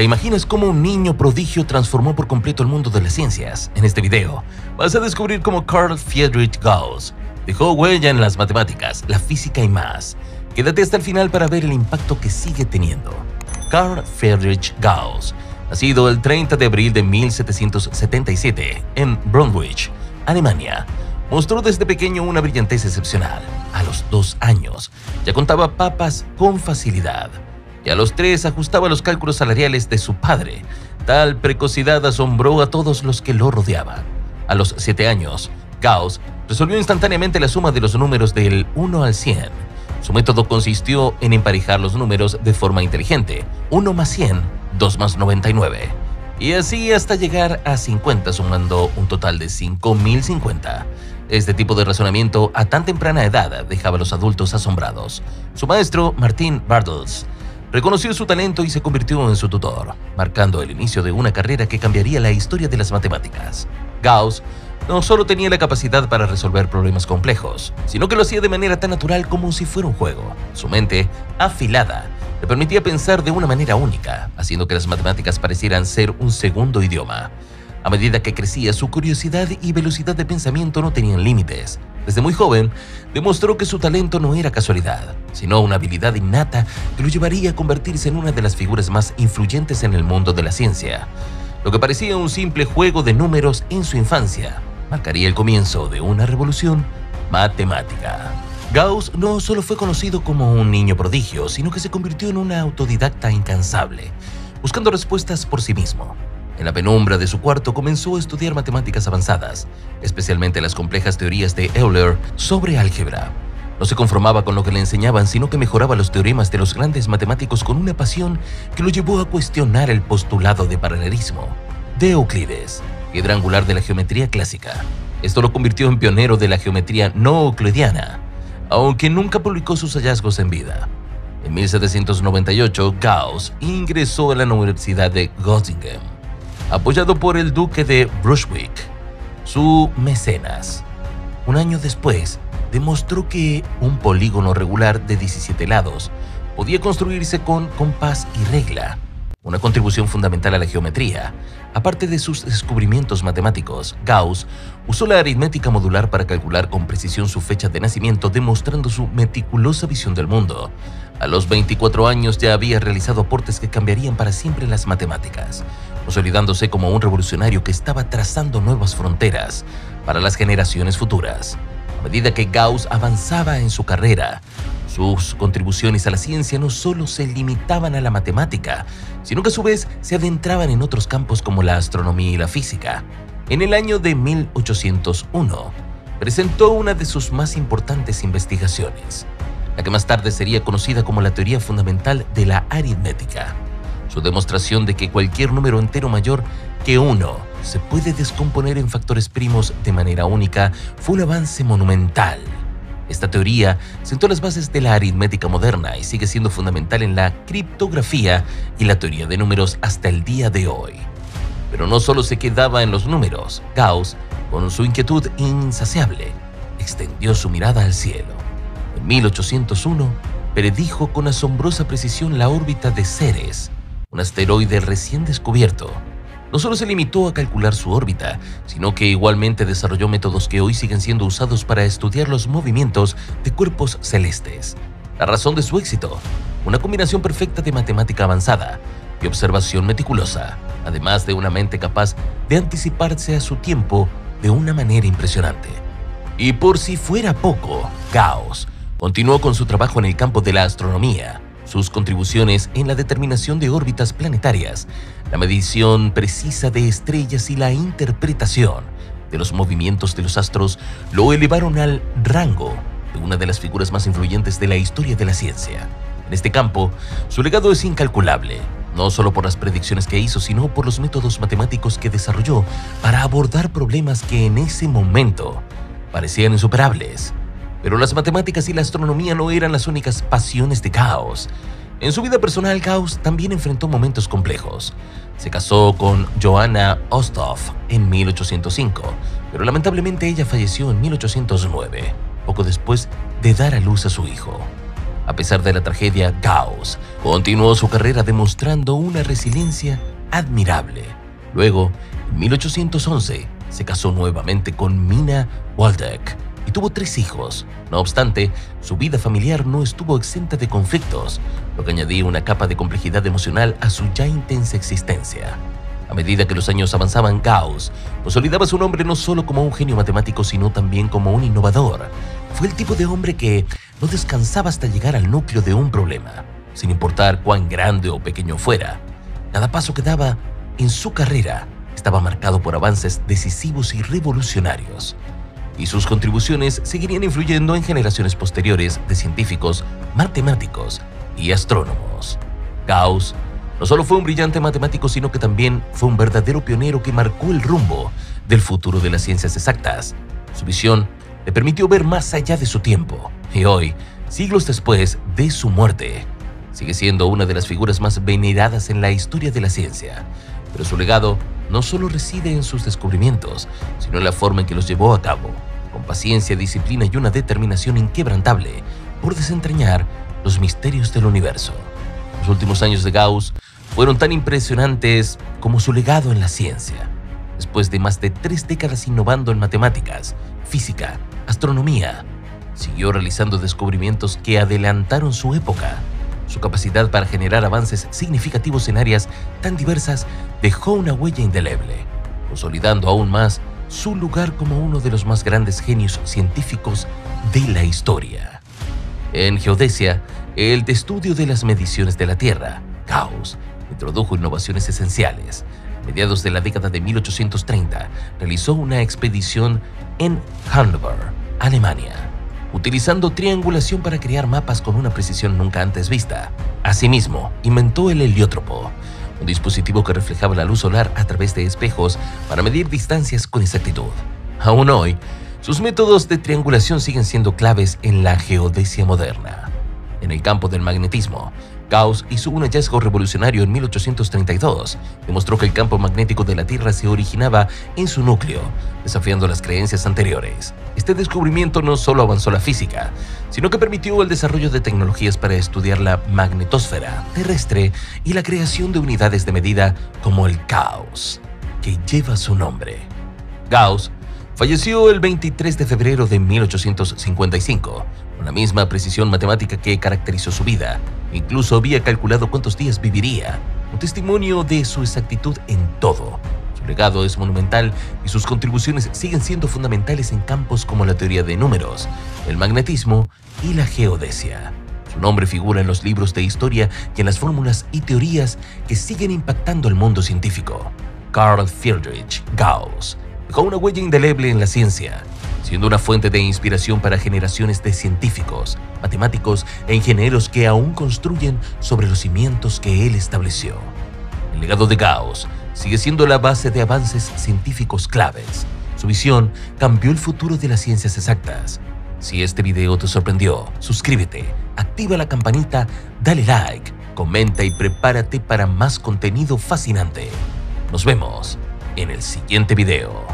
¿Te imaginas cómo un niño prodigio transformó por completo el mundo de las ciencias? En este video vas a descubrir cómo Carl Friedrich Gauss dejó huella en las matemáticas, la física y más. Quédate hasta el final para ver el impacto que sigue teniendo. Carl Friedrich Gauss, nacido el 30 de abril de 1777 en Braunschweig, Alemania, mostró desde pequeño una brillantez excepcional. A los 2 años ya contaba papas con facilidad y a los 3 ajustaba los cálculos salariales de su padre. Tal precocidad asombró a todos los que lo rodeaban. A los 7 años, Gauss resolvió instantáneamente la suma de los números del 1 al 100. Su método consistió en emparejar los números de forma inteligente: 1 más 100, 2 más 99. Y así hasta llegar a 50, sumando un total de 5050. Este tipo de razonamiento a tan temprana edad dejaba a los adultos asombrados. Su maestro, Martin Bartels, reconoció su talento y se convirtió en su tutor, marcando el inicio de una carrera que cambiaría la historia de las matemáticas. Gauss no solo tenía la capacidad para resolver problemas complejos, sino que lo hacía de manera tan natural como si fuera un juego. Su mente, afilada, le permitía pensar de una manera única, haciendo que las matemáticas parecieran ser un segundo idioma. A medida que crecía, su curiosidad y velocidad de pensamiento no tenían límites. Desde muy joven, demostró que su talento no era casualidad, sino una habilidad innata que lo llevaría a convertirse en una de las figuras más influyentes en el mundo de la ciencia. Lo que parecía un simple juego de números en su infancia marcaría el comienzo de una revolución matemática. Gauss no solo fue conocido como un niño prodigio, sino que se convirtió en un autodidacta incansable, buscando respuestas por sí mismo. En la penumbra de su cuarto comenzó a estudiar matemáticas avanzadas, especialmente las complejas teorías de Euler sobre álgebra. No se conformaba con lo que le enseñaban, sino que mejoraba los teoremas de los grandes matemáticos con una pasión que lo llevó a cuestionar el postulado de paralelismo de Euclides, piedra angular de la geometría clásica. Esto lo convirtió en pionero de la geometría no euclidiana, aunque nunca publicó sus hallazgos en vida. En 1798, Gauss ingresó a la Universidad de Göttingen, apoyado por el duque de Brunswick, su mecenas. Un año después, demostró que un polígono regular de 17 lados podía construirse con compás y regla, una contribución fundamental a la geometría. Aparte de sus descubrimientos matemáticos, Gauss usó la aritmética modular para calcular con precisión su fecha de nacimiento, demostrando su meticulosa visión del mundo. A los 24 años ya había realizado aportes que cambiarían para siempre las matemáticas, consolidándose como un revolucionario que estaba trazando nuevas fronteras para las generaciones futuras. A medida que Gauss avanzaba en su carrera, sus contribuciones a la ciencia no solo se limitaban a la matemática, sino que a su vez se adentraban en otros campos como la astronomía y la física. En el año de 1801, presentó una de sus más importantes investigaciones, la que más tarde sería conocida como la teoría fundamental de la aritmética. Su demostración de que cualquier número entero mayor que 1 se puede descomponer en factores primos de manera única fue un avance monumental. Esta teoría sentó las bases de la aritmética moderna y sigue siendo fundamental en la criptografía y la teoría de números hasta el día de hoy. Pero no solo se quedaba en los números. Gauss, con su inquietud insaciable, extendió su mirada al cielo. En 1801, predijo con asombrosa precisión la órbita de Ceres, un asteroide recién descubierto. No solo se limitó a calcular su órbita, sino que igualmente desarrolló métodos que hoy siguen siendo usados para estudiar los movimientos de cuerpos celestes. La razón de su éxito: una combinación perfecta de matemática avanzada y observación meticulosa, además de una mente capaz de anticiparse a su tiempo de una manera impresionante. Y por si fuera poco, Gauss continuó con su trabajo en el campo de la astronomía. Sus contribuciones en la determinación de órbitas planetarias, la medición precisa de estrellas y la interpretación de los movimientos de los astros lo elevaron al rango de una de las figuras más influyentes de la historia de la ciencia. En este campo, su legado es incalculable, no solo por las predicciones que hizo, sino por los métodos matemáticos que desarrolló para abordar problemas que en ese momento parecían insuperables. Pero las matemáticas y la astronomía no eran las únicas pasiones de Gauss. En su vida personal, Gauss también enfrentó momentos complejos. Se casó con Johanna Osthoff en 1805, pero lamentablemente ella falleció en 1809, poco después de dar a luz a su hijo. A pesar de la tragedia, Gauss continuó su carrera demostrando una resiliencia admirable. Luego, en 1811, se casó nuevamente con Minna Waldeck y tuvo 3 hijos. No obstante, su vida familiar no estuvo exenta de conflictos, lo que añadía una capa de complejidad emocional a su ya intensa existencia. A medida que los años avanzaban, Gauss consolidaba su nombre no solo como un genio matemático, sino también como un innovador. Fue el tipo de hombre que no descansaba hasta llegar al núcleo de un problema, sin importar cuán grande o pequeño fuera. Cada paso que daba en su carrera estaba marcado por avances decisivos y revolucionarios, y sus contribuciones seguirían influyendo en generaciones posteriores de científicos, matemáticos y astrónomos. Gauss no solo fue un brillante matemático, sino que también fue un verdadero pionero que marcó el rumbo del futuro de las ciencias exactas. Su visión le permitió ver más allá de su tiempo, y hoy, siglos después de su muerte, sigue siendo una de las figuras más veneradas en la historia de la ciencia. Pero su legado no solo reside en sus descubrimientos, sino en la forma en que los llevó a cabo, con paciencia, disciplina y una determinación inquebrantable por desentrañar los misterios del universo. Los últimos años de Gauss fueron tan impresionantes como su legado en la ciencia. Después de más de 3 décadas innovando en matemáticas, física, astronomía, siguió realizando descubrimientos que adelantaron su época. Su capacidad para generar avances significativos en áreas tan diversas dejó una huella indeleble, consolidando aún más su lugar como uno de los más grandes genios científicos de la historia. En geodesia, el estudio de las mediciones de la Tierra, Gauss introdujo innovaciones esenciales. A mediados de la década de 1830, realizó una expedición en Hannover, Alemania, utilizando triangulación para crear mapas con una precisión nunca antes vista. Asimismo, inventó el heliótropo, un dispositivo que reflejaba la luz solar a través de espejos para medir distancias con exactitud. Aún hoy, sus métodos de triangulación siguen siendo claves en la geodesia moderna. En el campo del magnetismo, Gauss hizo un hallazgo revolucionario en 1832. Demostró que el campo magnético de la Tierra se originaba en su núcleo, desafiando las creencias anteriores. Este descubrimiento no solo avanzó la física, sino que permitió el desarrollo de tecnologías para estudiar la magnetosfera terrestre y la creación de unidades de medida como el Gauss, que lleva su nombre. Gauss falleció el 23 de febrero de 1855, con la misma precisión matemática que caracterizó su vida. Incluso había calculado cuántos días viviría, un testimonio de su exactitud en todo. Su legado es monumental y sus contribuciones siguen siendo fundamentales en campos como la teoría de números, el magnetismo y la geodesia. Su nombre figura en los libros de historia y en las fórmulas y teorías que siguen impactando al mundo científico. Carl Friedrich Gauss dejó una huella indeleble en la ciencia, siendo una fuente de inspiración para generaciones de científicos, matemáticos e ingenieros que aún construyen sobre los cimientos que él estableció. El legado de Gauss sigue siendo la base de avances científicos claves. Su visión cambió el futuro de las ciencias exactas. Si este video te sorprendió, suscríbete, activa la campanita, dale like, comenta y prepárate para más contenido fascinante. Nos vemos en el siguiente video.